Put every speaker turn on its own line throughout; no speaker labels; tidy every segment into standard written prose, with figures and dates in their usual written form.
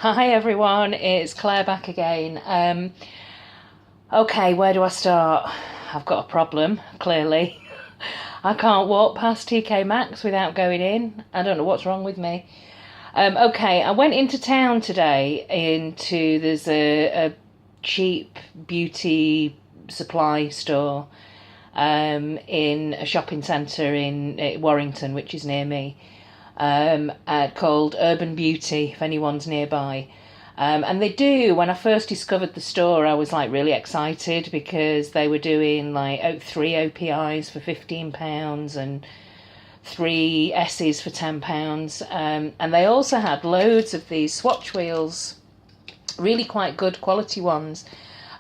Hi everyone, it's Claire back again. Okay, where do I start? I've got a problem, clearly. I can't walk past TKMaxx without going in. I don't know what's wrong with me. Okay, I went into town today there's a cheap beauty supply store in a shopping centre in Warrington, which is near me, called Urban Beauty, if anyone's nearby. And they do, when I first discovered the store, I was like really excited because they were doing like 3 OPIs for £15 and 3 S's for £10. And they also had loads of these swatch wheels, really quite good quality ones,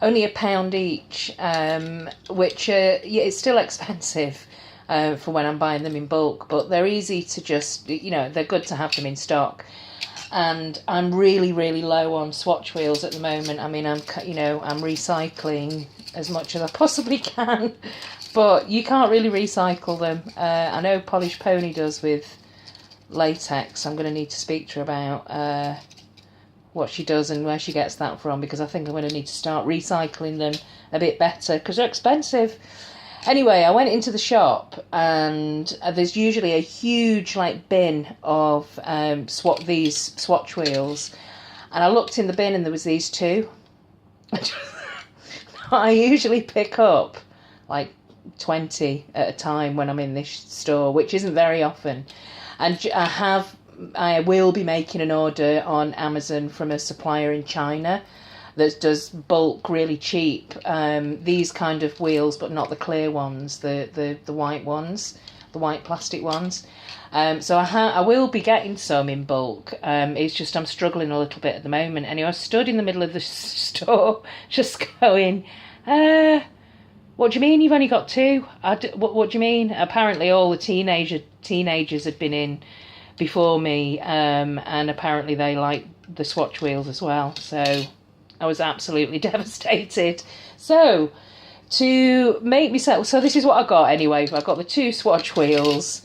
only £1 each, which it's still expensive for when I'm buying them in bulk, but they're easy to just, they're good to have them in stock. And I'm really, really low on swatch wheels at the moment. I mean, I'm recycling as much as I possibly can, but you can't really recycle them. I know Polish Pony does with latex. I'm going to need to speak to her about what she does and where she gets that from, because I think I'm going to need to start recycling them a bit better because they're expensive. Anyway, I went into the shop and there's usually a huge bin of these swatch wheels, and I looked in the bin and there was these two. I usually pick up 20 at a time when I'm in this store, which isn't very often, and I will be making an order on Amazon from a supplier in China that does bulk really cheap, these kind of wheels, but not the clear ones, the white ones, the white plastic ones. So I will be getting some in bulk. It's just I'm struggling a little bit at the moment. Anyway, I stood in the middle of the store just going, what do you mean you've only got 2? What do you mean? Apparently all the teenagers had been in before me, and apparently they like the swatch wheels as well. So I was absolutely devastated. So to make myself, so this is what I got anyway. I got the 2 swatch wheels.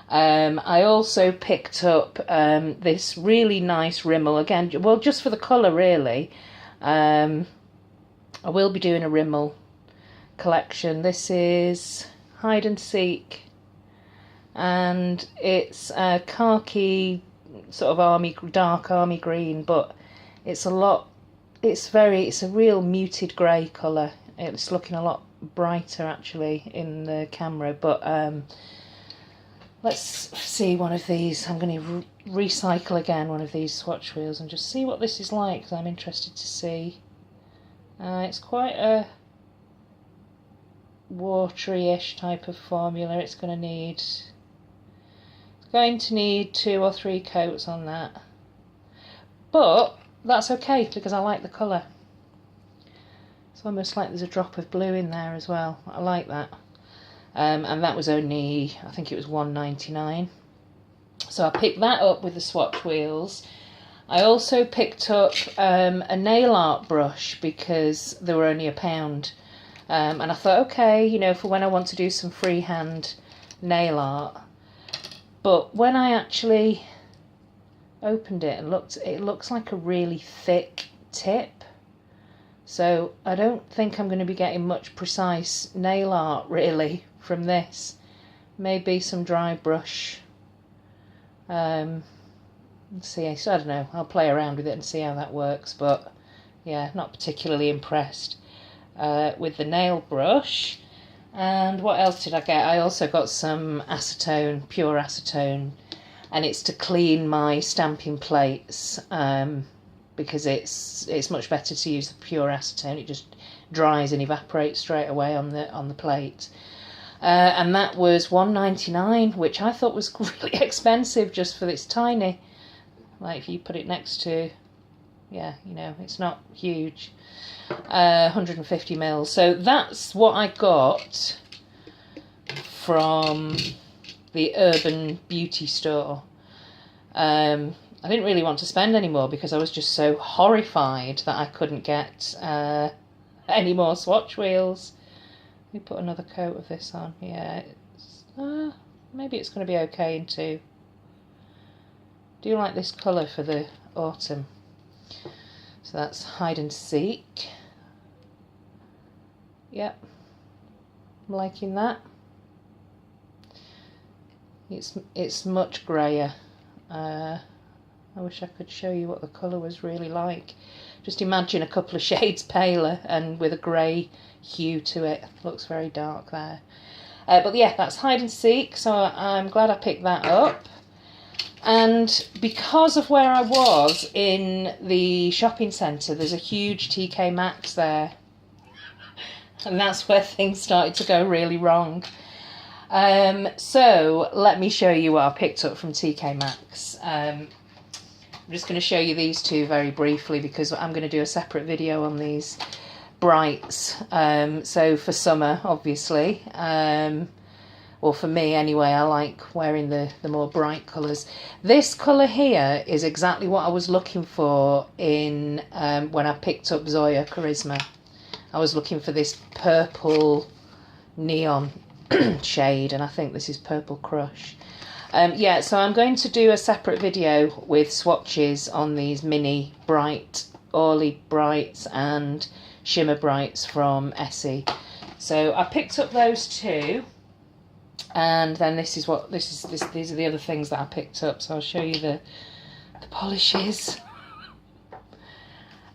I also picked up this really nice Rimmel, again, well, just for the colour really. I will be doing a Rimmel collection. This is Hide and Seek, and it's a khaki sort of dark army green, but it's a real muted grey colour. It's looking a lot brighter actually in the camera, but let's see one of these. I'm going to recycle again one of these swatch wheels and just see what this is like, because I'm interested to see. It's quite a watery-ish type of formula. It's going to need 2 or 3 coats on that, but that's okay because I like the colour. It's almost like there's a drop of blue in there as well. I like that. And that was only, I think it was £1.99. So I picked that up with the swatch wheels. I also picked up a nail art brush because they were only £1. And I thought, okay, for when I want to do some freehand nail art. But when I actually opened it and looked, it looks like a really thick tip, so I don't think I'm going to be getting much precise nail art really from this. Maybe some dry brush. Let's see, so I don't know, I'll play around with it and see how that works, but yeah, not particularly impressed with the nail brush. And what else did I get? I also got some acetone, pure acetone, and it's to clean my stamping plates, because it's much better to use the pure acetone. It just dries and evaporates straight away on the plate. And that was £1.99, which I thought was really expensive just for this tiny. If you put it next to, it's not huge. 150ml. So that's what I got from the Urban Beauty store. I didn't really want to spend any more because I was just so horrified that I couldn't get any more swatch wheels. Let me put another coat of this on. Yeah, maybe it's going to be okay in 2. Do you like this colour for the autumn? So that's hide and seek. Yep, I'm liking that. It's much grayer. I wish I could show you what the colour was really like. Just imagine a couple of shades paler and with a grey hue to it. Looks very dark there. But yeah, that's hide and seek, so I'm glad I picked that up. And because of where I was in the shopping centre, there's a huge TKMaxx there. And that's where things started to go really wrong. So let me show you what I picked up from TKMaxx. I'm just going to show you these two very briefly because I'm going to do a separate video on these brights. So for summer, obviously, or for me anyway, I like wearing the more bright colours. This colour here is exactly what I was looking for in when I picked up Zoya Charisma. I was looking for this purple neon shade, and I think this is Purple Crush. Yeah, so I'm going to do a separate video with swatches on these mini bright, Orly brights and shimmer brights from Essie. So I picked up those two, and then these are the other things that I picked up. So I'll show you the polishes.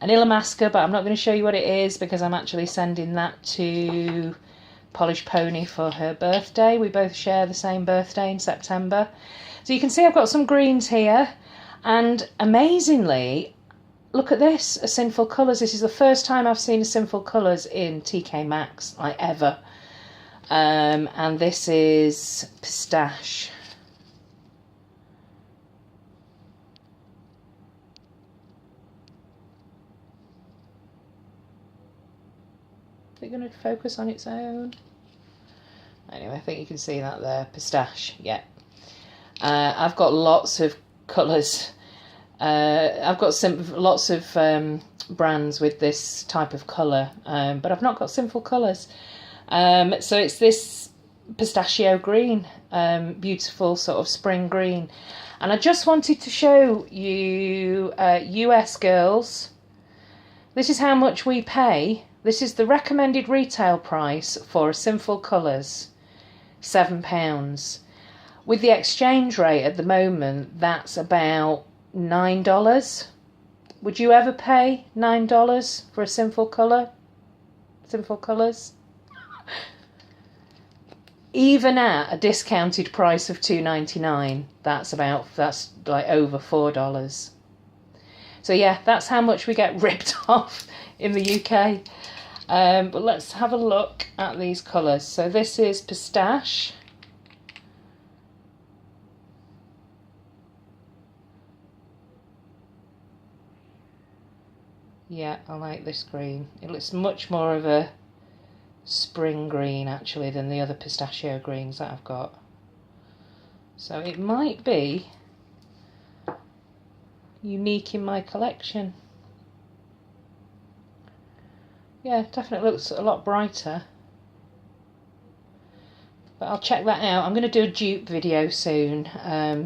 An Illamasqua, but I'm not going to show you what it is because I'm actually sending that to Polish Pony for her birthday. We both share the same birthday in September. So you can see I've got some greens here, and amazingly, look at this, a Sinful Colours. This is the first time I've seen a Sinful Colours in TKMaxx, like ever. And this is Pistache. Is it going to focus on its own? Anyway, I think you can see that there. Pistache, yeah. I've got lots of colours. I've got lots of brands with this type of colour, but I've not got Sinful Colours. So it's this pistachio green, beautiful sort of spring green. And I just wanted to show you, US girls, this is how much we pay. This is the recommended retail price for a Sinful Colours, £7. With the exchange rate at the moment, that's about $9. Would you ever pay $9 for a Sinful Colour? Sinful Colours? Even at a discounted price of $2.99, that's like over $4. So yeah, that's how much we get ripped off in the UK. But let's have a look at these colours. So this is Pistache. Yeah, I like this green. It looks much more of a spring green actually than the other pistachio greens that I've got. So it might be unique in my collection. Yeah, definitely looks a lot brighter. But I'll check that out. I'm going to do a dupe video soon,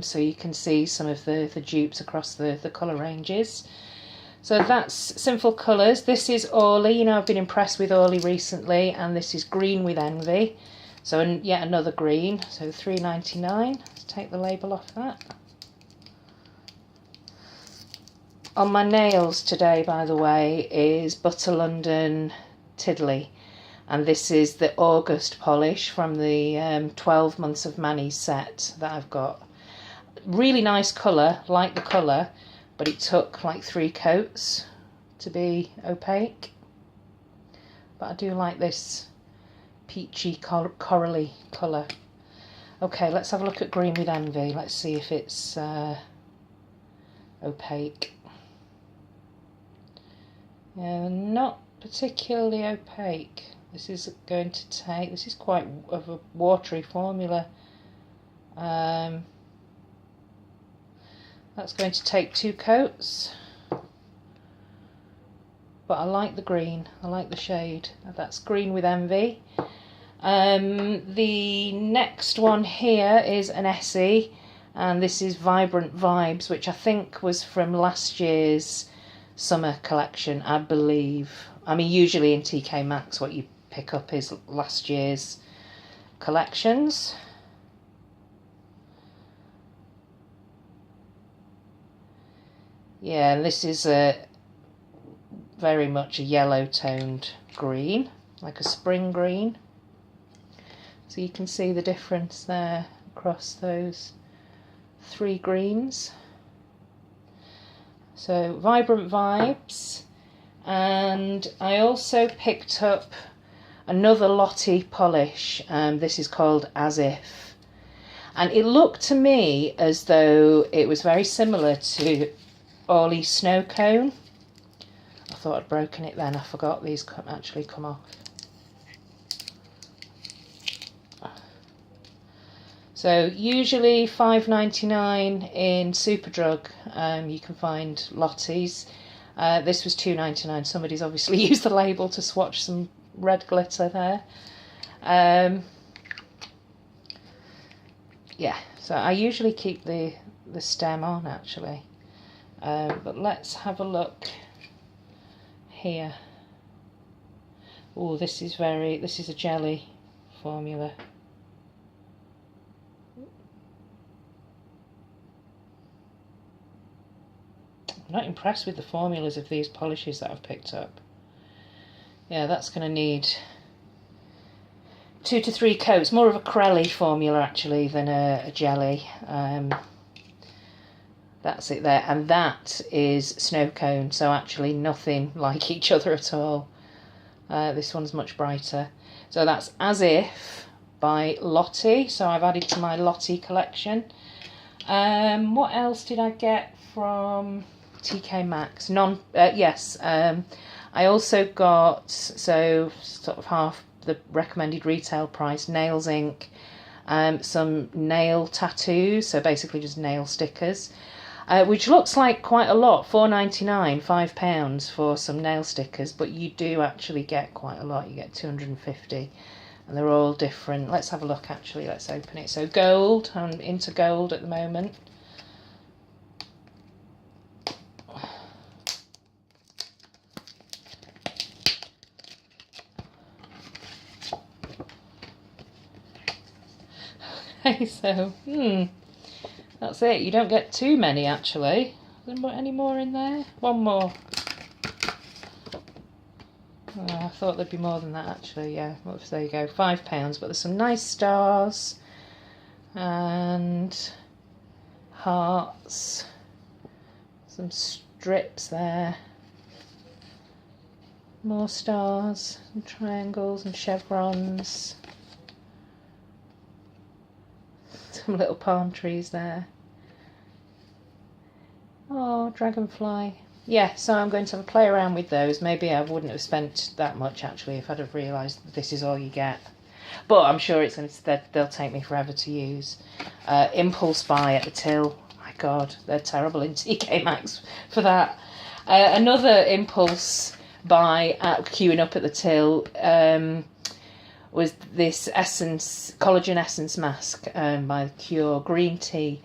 so you can see some of the dupes across the colour ranges. So that's Sinful Colours. This is Orly. You know, I've been impressed with Orly recently, and this is Green with Envy. So yet another green. So $3.99. Let's take the label off that. On my nails today, by the way, is Butter London Tiddly, and this is the August polish from the 12 Months of Manny's set that I've got. Really nice colour, like the colour, but it took like 3 coats to be opaque. But I do like this peachy corally colour. Okay, let's have a look at Green with Envy. Let's see if it's opaque. Not particularly opaque. This is going to take, this is quite of a watery formula. That's going to take 2 coats. But I like the green, I like the shade. That's Green with Envy. The next one here is an Essie, and this is Vibrant Vibes, which I think was from last year's summer collection, I believe. I mean, usually in TKMaxx what you pick up is last year's collections. Yeah, and this is very much a yellow toned green, like a spring green. So you can see the difference there across those three greens. So vibrant vibes. And I also picked up another Lahti polish. This is called As If. And it looked to me as though it was very similar to Orly Snow Cone. I thought I'd broken it then. I forgot these actually come off. So usually $5.99 in Superdrug. You can find Lotties. This was $2.99. Somebody's obviously used the label to swatch some red glitter there. Yeah, so I usually keep the stem on actually. But let's have a look here. Oh, this is a jelly formula. I'm not impressed with the formulas of these polishes that I've picked up. Yeah, that's going to need 2 to 3 coats. More of a Crelly formula actually than a jelly. That's it there, and that is Snow Cone, so actually nothing like each other at all. This one's much brighter. So that's As If by Lahti, so I've added to my Lahti collection. What else did I get from TKMaxx? I also got, so sort of half the recommended retail price, Nails Ink, some nail tattoos, so basically just nail stickers, which looks like quite a lot, £4.99, £5 for some nail stickers, but you do actually get quite a lot. You get 250, and they're all different. Let's have a look actually, let's open it. So gold, I'm into gold at the moment. Okay, so, that's it. You don't get too many, actually. Is there any more in there? One more. Oh, I thought there'd be more than that, actually. Yeah, well, there you go. £5, but there's some nice stars and hearts. Some strips there. More stars and triangles and chevrons. Some little palm trees there. Oh, dragonfly. Yeah, so I'm going to have a play around with those. Maybe I wouldn't have spent that much actually if I'd have realised that this is all you get. But I'm sure they'll take me forever to use. Impulse buy at the till. My God, they're terrible in TKMaxx for that. Another impulse buy queuing up at the till was this collagen essence mask by Cure green tea.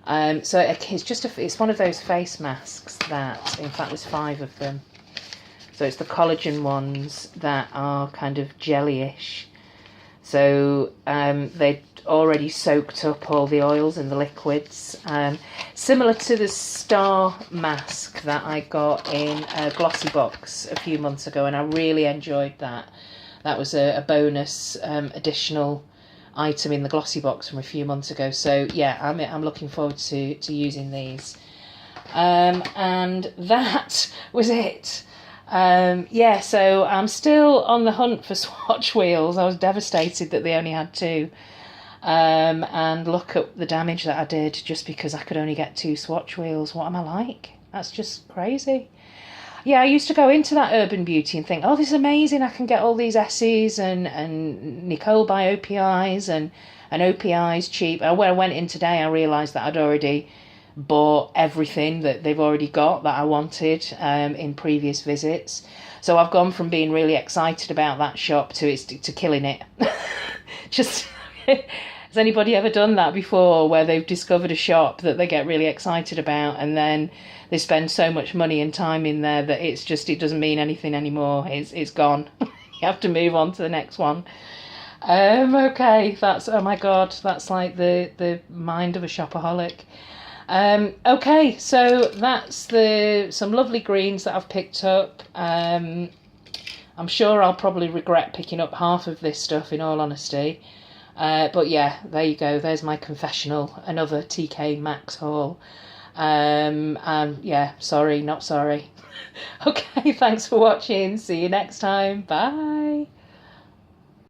So it's one of those face masks that, in fact, there's 5 of them. So it's the collagen ones that are kind of jellyish. So they'd already soaked up all the oils and the liquids. Similar to the Star mask that I got in a glossy box a few months ago, and I really enjoyed that. That was a bonus additional item in the glossy box from a few months ago. So yeah, I'm looking forward to using these. And that was it. Yeah, so I'm still on the hunt for swatch wheels. I was devastated that they only had 2. And look at the damage that I did just because I could only get 2 swatch wheels. What am I like? That's just crazy. Yeah, I used to go into that Urban Beauty and think, oh, this is amazing. I can get all these Esses and Nicole by OPIs and OPIs cheap. When I went in today, I realised that I'd already bought everything that they've already got that I wanted in previous visits. So I've gone from being really excited about that shop to killing it. Just... Has anybody ever done that before, where they've discovered a shop that they get really excited about and then they spend so much money and time in there that it doesn't mean anything anymore. It's gone. You have to move on to the next one. Okay, oh my god, that's like the mind of a shopaholic. Okay, so that's some lovely greens that I've picked up. I'm sure I'll probably regret picking up half of this stuff, in all honesty. But yeah, there you go. There's my confessional. Another TKMaxx haul. And yeah, sorry, not sorry. Okay, thanks for watching. See you next time. Bye.